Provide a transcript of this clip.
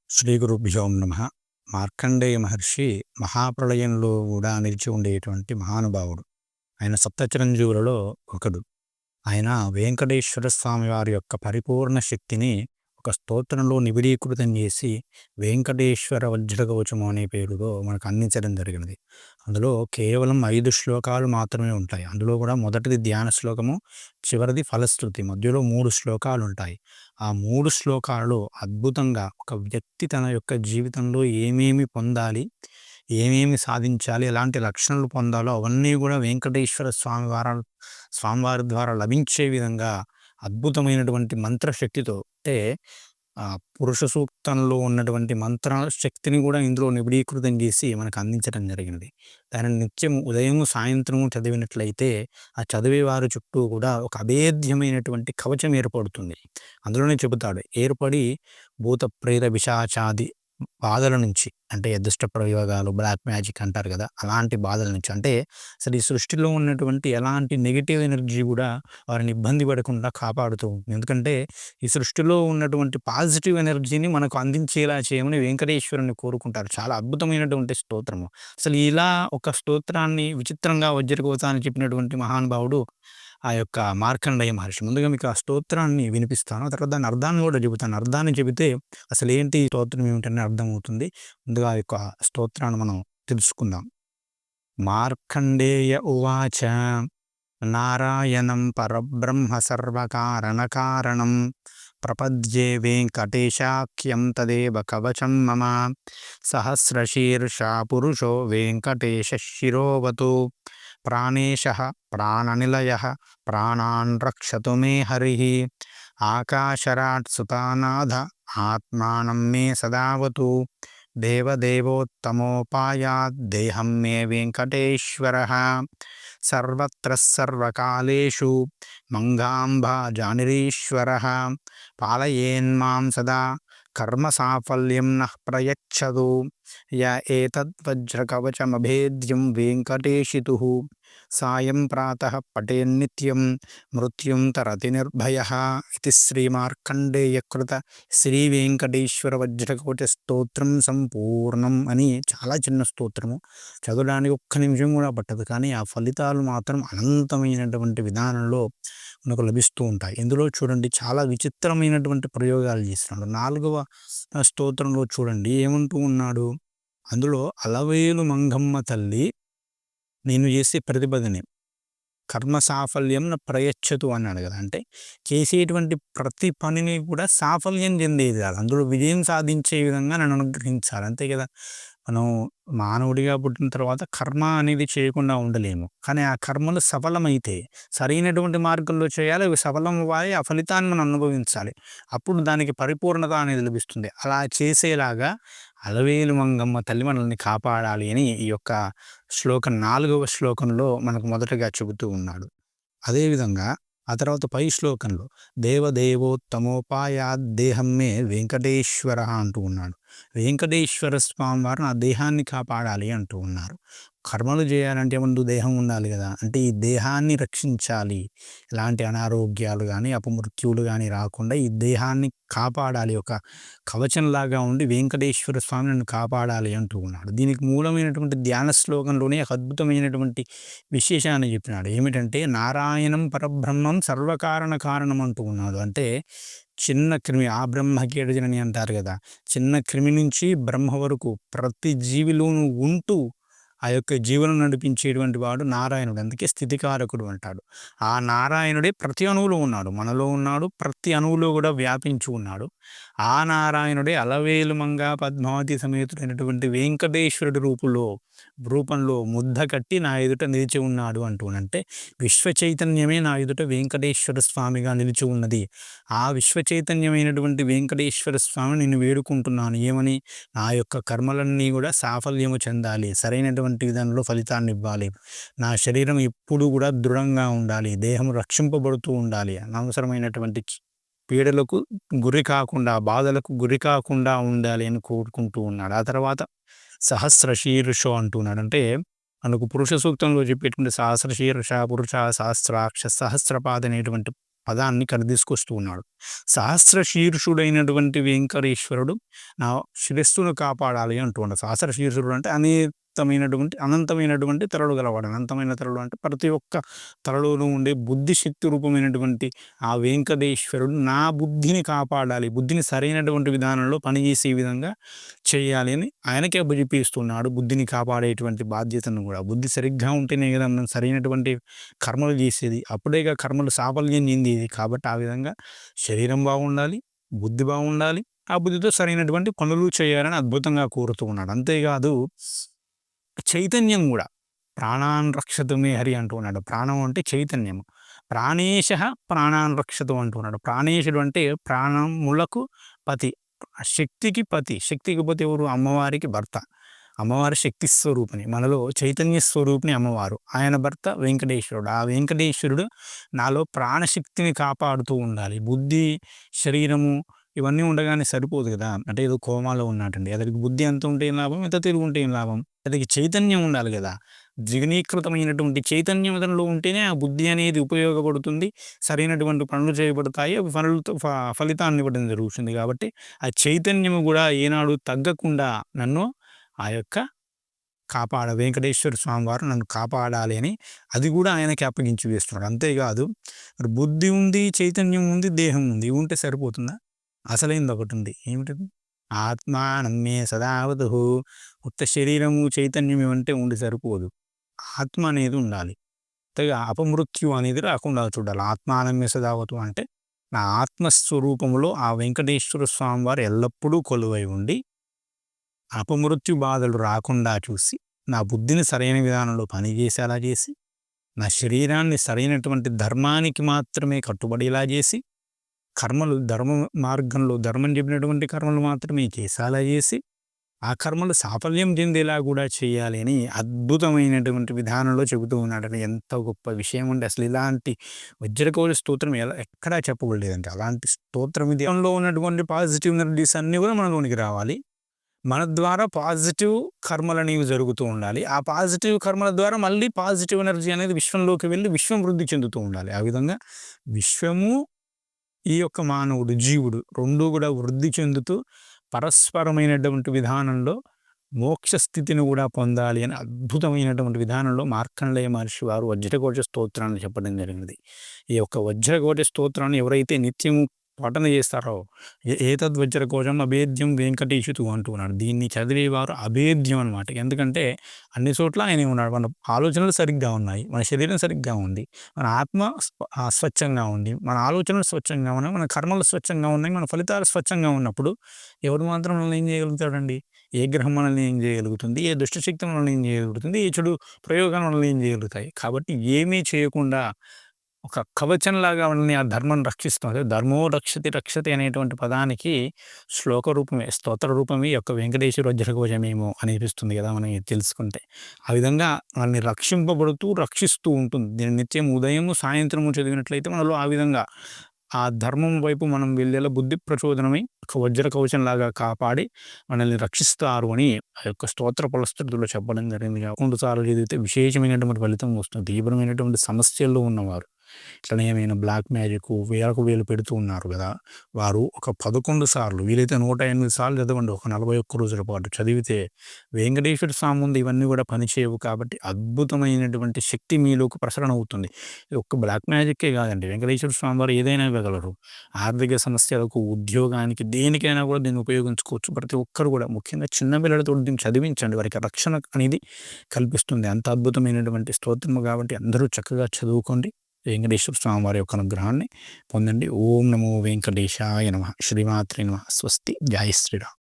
శ్రీ గురుభ్యో నమః. మార్కండేయ మహర్షి మహాప్రళయంలో కూడా నిలిచి ఉండేటువంటి మహానుభావుడు. ఆయన సప్తచిరంజీవులలో ఒకడు. ఆయన వెంకటేశ్వర స్వామి వారి యొక్క పరిపూర్ణ శక్తిని ఒక స్తోత్రంలో నిబిడీకృతం చేసి వెంకటేశ్వర వజ్రకవచము అనే పేరుతో మనకు అందించడం జరిగినది. అందులో కేవలం 5 శ్లోకాలు మాత్రమే ఉంటాయి. అందులో కూడా మొదటిది ధ్యాన శ్లోకము, చివరిది ఫలశ్రుతి. మధ్యలో 3 శ్లోకాలు ఉంటాయి. ఆ 3 శ్లోకాలలో అద్భుతంగా ఒక వ్యక్తి తన యొక్క జీవితంలో ఏమేమి పొందాలి, ఏమేమి సాధించాలి, ఎలాంటి లక్షణాలు పొందాలో అవన్నీ కూడా వెంకటేశ్వర స్వామివారి ద్వారా లభించే విధంగా అద్భుతమైనటువంటి మంత్రశక్తితో, అంటే పురుష సూక్తంలో ఉన్నటువంటి మంత్ర శక్తిని కూడా ఇందులో నిబిడీకృతం చేసి మనకు అందించడం జరిగినది. దానిని నిత్యం ఉదయం సాయంత్రము చదివినట్లయితే ఆ చదివే వారి చుట్టూ కూడా ఒక అభేద్యమైనటువంటి కవచం ఏర్పడుతుంది. అందులోనే చెబుతాడు, ఏర్పడి భూత ప్రేత పిశాచాది బాధల నుంచి, అంటే దుష్ట ప్రయోగాలు, బ్లాక్ మ్యాజిక్ అంటారు కదా, అలాంటి బాధల నుంచి, అంటే అసలు ఈ సృష్టిలో ఉన్నటువంటి ఎలాంటి నెగిటివ్ ఎనర్జీ కూడా వారిని ఇబ్బంది పడకుండా కాపాడుతూ ఉంటుంది. ఎందుకంటే ఈ సృష్టిలో ఉన్నటువంటి పాజిటివ్ ఎనర్జీని మనకు అందించేలా చేయమని వెంకటేశ్వరుని కోరుకుంటారు. చాలా అద్భుతమైనటువంటి స్తోత్రము. అసలు ఇలా ఒక స్తోత్రాన్ని విచిత్రంగా వజ్రకోత అని చెప్పినటువంటి మహానుభావుడు ఆ యొక్క మార్కండేయ మహర్షి. ముందుగా మీకు ఆ స్తోత్రాన్ని వినిపిస్తాను. ఆ తర్వాత దాని అర్థాన్ని కూడా చెబుతాను. అర్థాన్ని చెబితే అసలు ఏంటి ఈ స్తోత్రం ఏమిటని అర్థమవుతుంది. ముందుగా ఆ యొక్క స్తోత్రాన్ని మనం తెలుసుకుందాం. మార్కండేయ ఉవాచ నారాయణం పరబ్రహ్మ సర్వకారణకారణం ప్రపద్యే వెంకటేశాఖ్యం తదేవ కవచం మమ సహస్రశీర్షా పురుషో వెంకటేశ శిరోవతు ప్రాణేశః ప్రాణనిలయః ప్రాణాన్ రక్షతు మే హరిః ఆకాశరాట్ సుతానాథ ఆత్మానం మే సదావతు దేవదేవోత్తమోపాయాత్ దేహం మే వెంకటేశ్వరః సర్వత్ర సర్వకాలేషు మంగాంబా జానిరీశ్వరః పాలయేన్మాం సదా కర్మ సాఫల్యం నః ప్రయచ్చతు య ఏతద్వజ్రకవచమభేద్యం వెంకటేశితుః సాయం ప్రాతః పఠేన్నిత్యం మృత్యుం తరతి నిర్భయః. ఇది శ్రీమార్కండేయకృత శ్రీ వెంకటేశ్వర వజ్రకవచ స్తోత్రం సంపూర్ణం అని చాలా చిన్న స్తోత్రము. చదవడానికి ఒక్క నిమిషం కూడా పట్టదు, కానీ ఆ ఫలితాలు మాత్రం అనంతమైనటువంటి విధానంలో మనకు లభిస్తూ ఉంటాయి. ఇందులో చూడండి, చాలా విచిత్రమైనటువంటి ప్రయోగాలు చేస్తున్నాడు. 4వ స్తోత్రంలో చూడండి ఏమంటూ ఉన్నాడు. అందులో అలవేలు మంగమ్మ తల్లి నేను చేసే ప్రతిపదని కర్మ సాఫల్యం ప్రయచ్చతు అన్నాడు కదా, అంటే చేసేటువంటి ప్రతి పనిని కూడా సాఫల్యం చెందేది కాదు, అందులో విజయం సాధించే విధంగా నన్ను అనుగ్రహించాలి, అంతే కదా. మనం మానవుడిగా పుట్టిన తర్వాత కర్మ అనేది చేయకుండా ఉండలేము, కానీ ఆ కర్మలు సఫలమైతే సరైనటువంటి మార్గంలో చేయాలి, అవి సఫలం అవ్వాలి, ఆ ఫలితాన్ని మనం అనుభవించాలి, అప్పుడు దానికి పరిపూర్ణత అనేది లభిస్తుంది. అలా చేసేలాగా అలవేలు మంగమ్మ తల్లి మనల్ని కాపాడాలి అని ఈ యొక్క శ్లోకం 4వ శ్లోకంలో మనకు మొదటగా చెబుతూ ఉన్నాడు. అదేవిధంగా ఆ తర్వాత పై శ్లోకంలో దేవదేవోత్తమోపాయాత్ దేహం మే వెంకటేశ్వర అంటూ ఉన్నాడు. వెంకటేశ్వర స్వామి వారు నా దేహాన్ని కాపాడాలి అంటూ ఉన్నారు. కర్మలు చేయాలంటే ముందు దేహం ఉండాలి కదా, అంటే ఈ దేహాన్ని రక్షించాలి, ఎలాంటి అనారోగ్యాలు కానీ అపమృత్యువులు కానీ రాకుండా ఈ దేహాన్ని కాపాడాలి, ఒక కవచంలాగా ఉండి వెంకటేశ్వర స్వామి నన్ను కాపాడాలి అంటూ ఉన్నాడు. దీనికి మూలమైనటువంటి ధ్యాన శ్లోకంలోనే ఒక అద్భుతమైనటువంటి విశేషాన్ని చెప్పినాడు. ఏమిటంటే నారాయణం పరబ్రహ్మం సర్వకారణ కారణం అంటూ ఉన్నాడు. అంటే చిన్న క్రిమి, ఆ బ్రహ్మకీడజనని అంటారు కదా, చిన్న క్రిమి నుంచి బ్రహ్మ వరకు ప్రతి జీవిలోనూ ఉంటూ ఆ యొక్క జీవనం నడిపించేటువంటి వాడు నారాయణుడు. అందుకే స్థితికారకుడు అంటాడు. ఆ నారాయణుడే ప్రతి అణువులో ఉన్నాడు, మనలో ఉన్నాడు, ప్రతి అణువులో కూడా వ్యాపించి ఉన్నాడు. ఆ నారాయణుడే అలవేలు మంగ పద్మావతి సమేతుడైనటువంటి వెంకటేశ్వరుడి రూపంలో ముద్ద కట్టి నా ఎదుట నిలిచి ఉన్నాడు అంటూ, అంటే విశ్వ చైతన్యమే నా ఎదుట వెంకటేశ్వర స్వామిగా నిలిచి ఉన్నది. ఆ విశ్వ చైతన్యమైనటువంటి వెంకటేశ్వర స్వామి నిన్ను వేడుకుంటున్నాను, ఏమని, నా యొక్క కర్మలన్నీ కూడా సాఫల్యము చెందాలి, సరైనటువంటి విధానంలో ఫలితాన్ని ఇవ్వాలి, నా శరీరం ఎప్పుడు కూడా దృఢంగా ఉండాలి, దేహం రక్షింపబడుతూ ఉండాలి, అనవసరమైనటువంటి పీడలకు గురి కాకుండా, బాధలకు గురి కాకుండా ఉండాలి అని కోరుకుంటూ ఉన్నాడు. ఆ తర్వాత సహస్ర శీర్షో అంటున్నాడు. అంటే మనకు పురుష సూక్తంలో చెప్పేటువంటి సహస్ర శీర్ష పురుష సహస్రాక్ష సహస్రపాద అనేటువంటి పదాన్ని తీసుకొస్తూ ఉన్నాడు. సహస్ర శీర్షుడైనటువంటి వెంకటేశ్వరుడు నా శిరస్సును కాపాడాలి అంటూ ఉన్నాడు. సహస్ర శీర్షుడు అంటే అనంతమైనటువంటి తలలు గలవాడు. అనంతమైన తలలు అంటే ప్రతి ఒక్క తలలోనూ ఉండే బుద్ధి శక్తి రూపమైనటువంటి ఆ వెంకటేశ్వరుడు నా బుద్ధిని కాపాడాలి, బుద్ధిని సరైనటువంటి విధానంలో పనిచేసే విధంగా చేయాలి అని ఆయనకే అప్పజెప్పిస్తున్నాడు. బుద్ధిని కాపాడేటువంటి బాధ్యతను కూడా. బుద్ధి సరిగ్గా ఉంటేనే కదా మనం సరైనటువంటి కర్మలు చేసేది, అప్పుడేగా కర్మలు సాఫల్యం చెందేది. కాబట్టి ఆ విధంగా శరీరం బాగుండాలి, బుద్ధి బాగుండాలి, ఆ బుద్ధితో సరైనటువంటి పనులు చేయాలని అద్భుతంగా కోరుతూ ఉన్నాడు. అంతేకాదు చైతన్యం కూడా ప్రాణాన్ రక్షతు మే హరి అంటూ ఉన్నాడు. ప్రాణం అంటే చైతన్యము. ప్రాణేశ ప్రాణాన్ రక్షతు అంటున్నాడు. ప్రాణేశుడు అంటే ప్రాణములకు పతి, శక్తికి పతి. శక్తికి పతి ఎవరు? అమ్మవారికి భర్త. అమ్మవారి శక్తి స్వరూపిణి, మనలో చైతన్య స్వరూపిణి అమ్మవారు. ఆయన భర్త వెంకటేశ్వరుడు. ఆ వెంకటేశ్వరుడు నాలో ప్రాణశక్తిని కాపాడుతూ ఉండాలి. బుద్ధి, శరీరము ఇవన్నీ ఉండగానే సరిపోదు కదా. అంటే ఏదో కోమాలో ఉన్నట్టండి. అతనికి బుద్ధి ఎంత ఉంటే ఏం లాభం, ఎంత తెలివి ఉంటే ఏం లాభం. అతనికి చైతన్యం ఉండాలి కదా. ద్విగుణీకృతమైనటువంటి చైతన్యం అతనిలో ఉంటేనే ఆ బుద్ధి అనేది ఉపయోగపడుతుంది, సరైనటువంటి పనులు చేయబడతాయి, అవి పనులతో ఫలితాన్ని ఇవ్వడం జరుగుతుంది. కాబట్టి ఆ చైతన్యము కూడా ఏనాడు తగ్గకుండా నన్ను ఆ యొక్క వెంకటేశ్వర స్వామి వారు నన్ను కాపాడాలి అని అది కూడా ఆయనకి అప్పగించి వేస్తున్నాడు. అంతేకాదు మరి బుద్ధి ఉంది, చైతన్యం ఉంది, దేహం ఉంది, ఉంటే సరిపోతుందా? అసలైంది ఒకటి ఉంది. ఏమిటది? ఆత్మానమ్మే సదావతు. ఉత్త శరీరము, చైతన్యం ఇవంటే ఉండి సరిపోదు. ఆత్మ అనేది ఉండాలి. అపమృత్యు అనేది రాకుండా చూడాలి. ఆత్మానమ్మే సదావతు అంటే నా ఆత్మస్వరూపంలో ఆ వెంకటేశ్వర స్వామి వారు ఎల్లప్పుడూ కొలువై ఉండి అపమృత్యు బాధలు రాకుండా చూసి, నా బుద్ధిని సరైన విధానంలో పనిచేసేలా చేసి, నా శరీరాన్ని సరైనటువంటి ధర్మానికి మాత్రమే కట్టుబడేలా చేసి, కర్మలు ధర్మ మార్గంలో ధర్మం చెప్పినటువంటి కర్మలు మాత్రమే చేసేలా చేసి, ఆ కర్మలు సాఫల్యం చెందేలా కూడా చేయాలి అని అద్భుతమైనటువంటి విధానంలో చెబుతూ ఉన్నాడని. ఎంత గొప్ప విషయం అంటే అసలు ఇలాంటి వజ్రకవచ స్తోత్రం ఎక్కడా చెప్పబడలేదంటే అలాంటి స్తోత్రం ఇది. ఉన్నటువంటి పాజిటివ్ ఎనర్జీస్ అన్నీ కూడా మనలోనికి రావాలి. మన ద్వారా పాజిటివ్ కర్మలు అనేవి జరుగుతూ ఉండాలి. ఆ పాజిటివ్ కర్మల ద్వారా మళ్ళీ పాజిటివ్ ఎనర్జీ అనేది విశ్వంలోకి వెళ్ళి విశ్వం వృద్ధి చెందుతూ ఉండాలి. ఆ విధంగా విశ్వము, ఈ యొక్క మానవుడు, జీవుడు రెండూ కూడా వృద్ధి చెందుతూ పరస్పరమైనటువంటి విధానంలో మోక్ష స్థితిని కూడా పొందాలి అని అద్భుతమైనటువంటి విధానంలో మార్కండేయ మహర్షి వారు వజ్రకవచ స్తోత్రాన్ని చెప్పడం జరిగినది. ఈ యొక్క వజ్రకవచ స్తోత్రాన్ని ఎవరైతే నిత్యము పఠన చేస్తారో ఏతద్వజ్రకవచం అభేద్యం వెంకటేశుతు అంటున్నాడు. దీన్ని చదివేవారు అభేద్యం అనమాట. ఎందుకంటే అన్ని చోట్ల ఆయనే ఉన్నాడు. మన ఆలోచనలు సరిగ్గా ఉన్నాయి, మన శరీరం సరిగ్గా ఉంది, మన ఆత్మ స్వచ్ఛంగా ఉంది, మన ఆలోచనలు స్వచ్ఛంగా ఉన్నాయి, మన కర్మలు స్వచ్ఛంగా ఉన్నాయి, మన ఫలితాలు స్వచ్ఛంగా ఉన్నప్పుడు ఎవరు మాత్రం మనల్ని ఏం చేయగలుగుతాడండి? ఏ గ్రహం మనల్ని ఏం చేయగలుగుతుంది? ఏ దుష్టశక్తి మనల్ని ఏం చేయగలుగుతుంది? ఏ చెడు ప్రయోగాలు మనల్ని ఏం చేయగలుగుతాయి? కాబట్టి ఏమీ చేయకుండా ఒక కవచంలాగా మనల్ని ఆ ధర్మం రక్షిస్తుంది. ధర్మో రక్షతి రక్షతి అనేటువంటి పదానికి శ్లోక రూపమే, స్తోత్ర రూపమే యొక్క వెంకటేశ్వర వజ్రకవచమేమో అనిపిస్తుంది కదా మనం తెలుసుకుంటే. ఆ విధంగా మనల్ని రక్షింపబడుతూ రక్షిస్తూ ఉంటుంది. దీన్ని నిత్యం ఉదయము సాయంత్రము చదివినట్లయితే మనలో ఆ విధంగా ఆ ధర్మం వైపు మనం వెళ్ళేలా బుద్ధి ప్రచోదనమై ఒక వజ్ర కవచంలాగా కాపాడి మనల్ని రక్షిస్తారు అని ఆ యొక్క స్తోత్ర ఫలశ్రుతిలో చెప్పడం జరిగింది. 2 సార్లు చదివితే విశేషమైనటువంటి ఫలితం వస్తుంది. తీవ్రమైనటువంటి సమస్యల్లో ఉన్నవారు, ఇట్లనే ఏమైనా బ్లాక్ మ్యాజిక్ వేలకు వేలు పెడుతూ ఉన్నారు కదా, వారు ఒక 11 సార్లు, వీలైతే 108 సార్లు చదవండి. ఒక 41 రోజుల పాటు చదివితే వెంకటేశ్వర స్వామి ముందు ఇవన్నీ కూడా పనిచేయవు. కాబట్టి అద్భుతమైనటువంటి శక్తి మీలోకి ప్రసరణ అవుతుంది. ఒక్క బ్లాక్ మ్యాజిక్కే కాదండి, వెంకటేశ్వర స్వామి వారు ఏదైనా ఇవ్వగలరు. ఆర్థిక సమస్యలకు, ఉద్యోగానికి, దేనికైనా కూడా దీన్ని ఉపయోగించుకోవచ్చు. ప్రతి ఒక్కరు కూడా, ముఖ్యంగా చిన్న పిల్లలతో దీన్ని చదివించండి, వారికి రక్షణ అనేది కల్పిస్తుంది. అంత అద్భుతమైనటువంటి స్తోత్రము కాబట్టి అందరూ చక్కగా చదువుకోండి. వెంకటేశ్వర స్వామి వారి యొక్క అనుగ్రహాన్ని పొందండి. ఓం నమో వెంకటేశాయ నమః. శ్రీమాత్రే నమః. స్వస్తి. జై శ్రీరామ్.